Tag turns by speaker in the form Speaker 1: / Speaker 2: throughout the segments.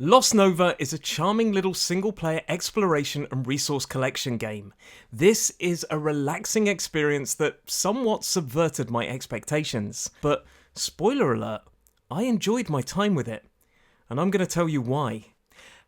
Speaker 1: Lost Nova is a charming little single-player exploration and resource collection game. This is a relaxing experience that somewhat subverted my expectations. But, spoiler alert, I enjoyed my time with it. And I'm going to tell you why.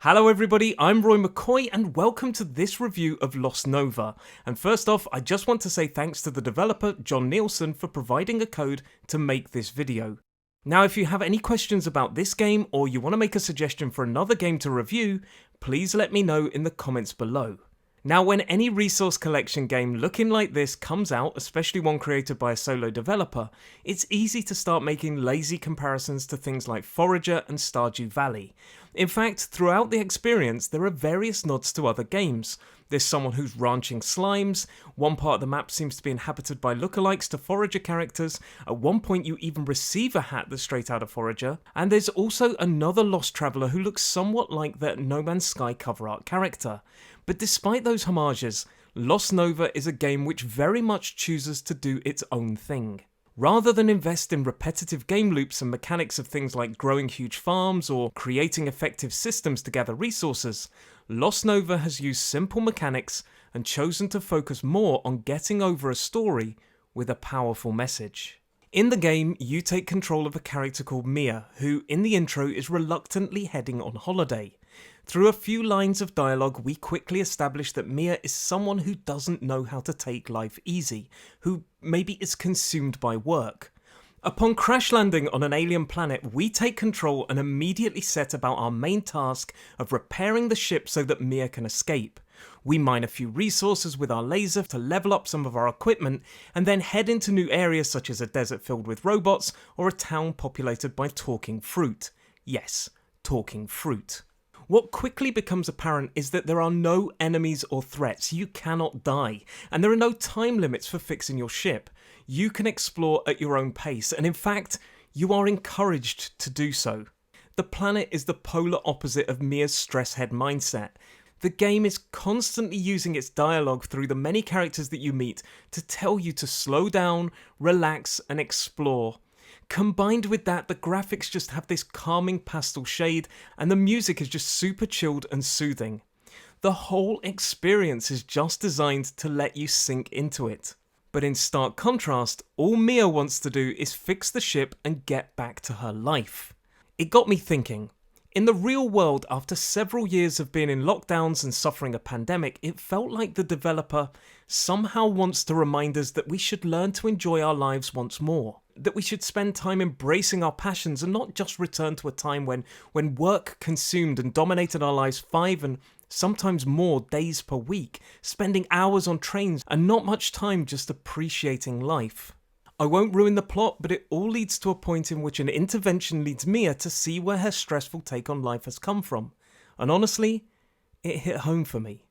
Speaker 1: Hello everybody, I'm Roy McCoy and welcome to this review of Lost Nova. And first off, I just want to say thanks to the developer, Jon Nielsen, for providing a code to make this video. Now, if you have any questions about this game or you want to make a suggestion for another game to review, please let me know in the comments below. Now, when any resource collection game looking like this comes out, especially one created by a solo developer, it's easy to start making lazy comparisons to things like Forager and Stardew Valley. In fact, throughout the experience, there are various nods to other games. There's someone who's ranching slimes, one part of the map seems to be inhabited by lookalikes to Forager characters, at one point you even receive a hat that's straight out of Forager, and there's also another lost traveller who looks somewhat like the No Man's Sky cover art character. But despite those homages, Lost Nova is a game which very much chooses to do its own thing. Rather than invest in repetitive game loops and mechanics of things like growing huge farms or creating effective systems to gather resources, Lost Nova has used simple mechanics and chosen to focus more on getting over a story with a powerful message. In the game, you take control of a character called Mia, who in the intro is reluctantly heading on holiday. Through a few lines of dialogue, we quickly establish that Mia is someone who doesn't know how to take life easy, who maybe is consumed by work. Upon crash landing on an alien planet, we take control and immediately set about our main task of repairing the ship so that Mia can escape. We mine a few resources with our laser to level up some of our equipment, and then head into new areas such as a desert filled with robots or a town populated by talking fruit. Yes, talking fruit. What quickly becomes apparent is that there are no enemies or threats, you cannot die, and there are no time limits for fixing your ship. You can explore at your own pace, and in fact, you are encouraged to do so. The planet is the polar opposite of Mia's stress head mindset. The game is constantly using its dialogue through the many characters that you meet to tell you to slow down, relax, and explore. Combined with that, the graphics just have this calming pastel shade, and the music is just super chilled and soothing. The whole experience is just designed to let you sink into it. But in stark contrast, all Mia wants to do is fix the ship and get back to her life. It got me thinking. In the real world, after several years of being in lockdowns and suffering a pandemic, it felt like the developer somehow wants to remind us that we should learn to enjoy our lives once more. That we should spend time embracing our passions and not just return to a time when work consumed and dominated our lives 5 and sometimes more days per week, spending hours on trains and not much time just appreciating life. I won't ruin the plot, but it all leads to a point in which an intervention leads Mia to see where her stressful take on life has come from. And honestly, it hit home for me.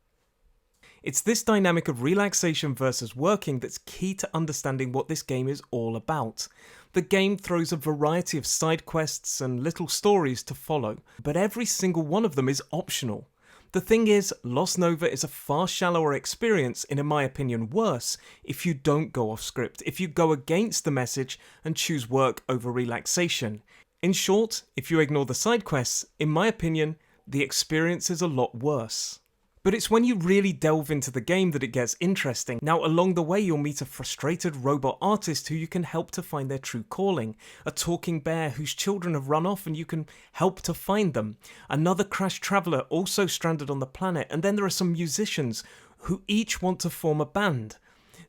Speaker 1: It's this dynamic of relaxation versus working that's key to understanding what this game is all about. The game throws a variety of side quests and little stories to follow, but every single one of them is optional. The thing is, Lost Nova is a far shallower experience, and in my opinion worse, if you don't go off script, if you go against the message and choose work over relaxation. In short, if you ignore the side quests, in my opinion, the experience is a lot worse. But it's when you really delve into the game that it gets interesting. Now, along the way, you'll meet a frustrated robot artist who you can help to find their true calling, a talking bear whose children have run off and you can help to find them, another crashed traveller also stranded on the planet, and then there are some musicians who each want to form a band.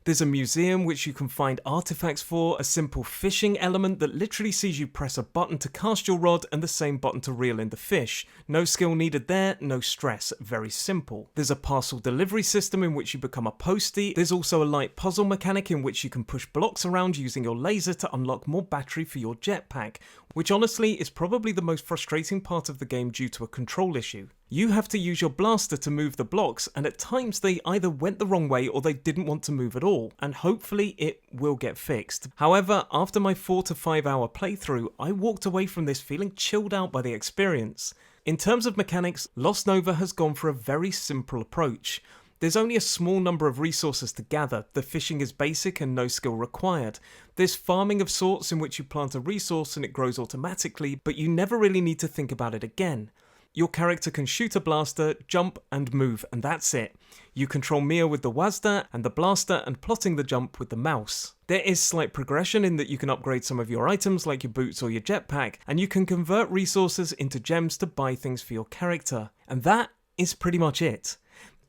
Speaker 1: There's a museum which you can find artifacts for, a simple fishing element that literally sees you press a button to cast your rod and the same button to reel in the fish. No skill needed there, no stress, very simple. There's a parcel delivery system in which you become a postie. There's also a light puzzle mechanic in which you can push blocks around using your laser to unlock more battery for your jetpack, which honestly is probably the most frustrating part of the game due to a control issue. You have to use your blaster to move the blocks, and at times they either went the wrong way or they didn't want to move at all, and hopefully it will get fixed. However, after my 4 to 5 hour playthrough, I walked away from this feeling chilled out by the experience. In terms of mechanics, Lost Nova has gone for a very simple approach. There's only a small number of resources to gather, the fishing is basic and no skill required. There's farming of sorts in which you plant a resource and it grows automatically, but you never really need to think about it again. your character can shoot a blaster, jump, and move, and that's it. You control Mia with the WASD and the blaster and plotting the jump with the mouse. There is slight progression in that you can upgrade some of your items like your boots or your jetpack, and you can convert resources into gems to buy things for your character. And that is pretty much it.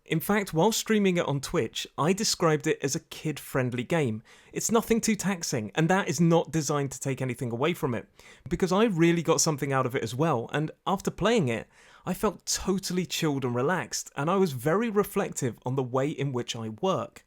Speaker 1: In fact, while streaming it on Twitch, I described it as a kid-friendly game. It's nothing too taxing, and that is not designed to take anything away from it, because I really got something out of it as well, and after playing it, I felt totally chilled and relaxed, and I was very reflective on the way in which I work.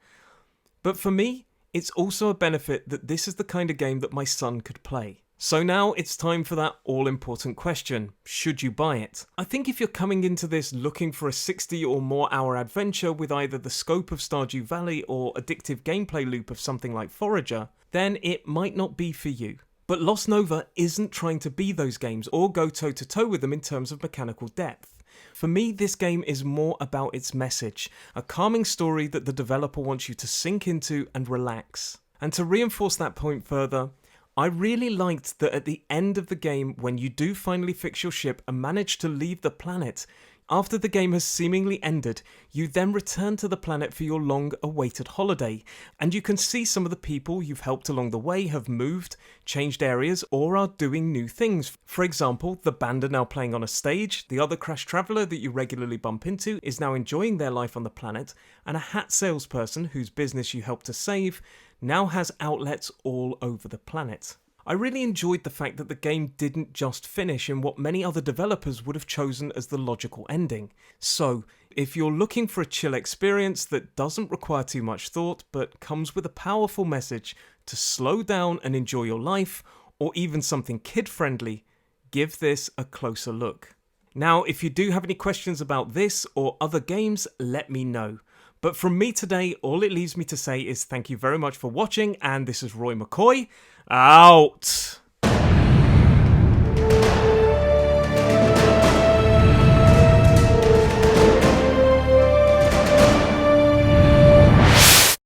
Speaker 1: But for me, it's also a benefit that this is the kind of game that my son could play. So now it's time for that all-important question, should you buy it? I think if you're coming into this looking for a 60 or more hour adventure with either the scope of Stardew Valley or addictive gameplay loop of something like Forager, then it might not be for you. But Lost Nova isn't trying to be those games or go toe-to-toe with them in terms of mechanical depth. For me, this game is more about its message, a calming story that the developer wants you to sink into and relax. And to reinforce that point further, I really liked that at the end of the game, when you do finally fix your ship and manage to leave the planet, after the game has seemingly ended, you then return to the planet for your long-awaited holiday, and you can see some of the people you've helped along the way have moved, changed areas, or are doing new things. For example, the band are now playing on a stage, the other crash traveller that you regularly bump into is now enjoying their life on the planet, and a hat salesperson whose business you helped to save now has outlets all over the planet. I really enjoyed the fact that the game didn't just finish in what many other developers would have chosen as the logical ending. So, if you're looking for a chill experience that doesn't require too much thought but comes with a powerful message to slow down and enjoy your life, or even something kid-friendly, give this a closer look. Now, if you do have any questions about this or other games, let me know. But from me today, all it leaves me to say is thank you very much for watching, and this is Roy McCoy, out!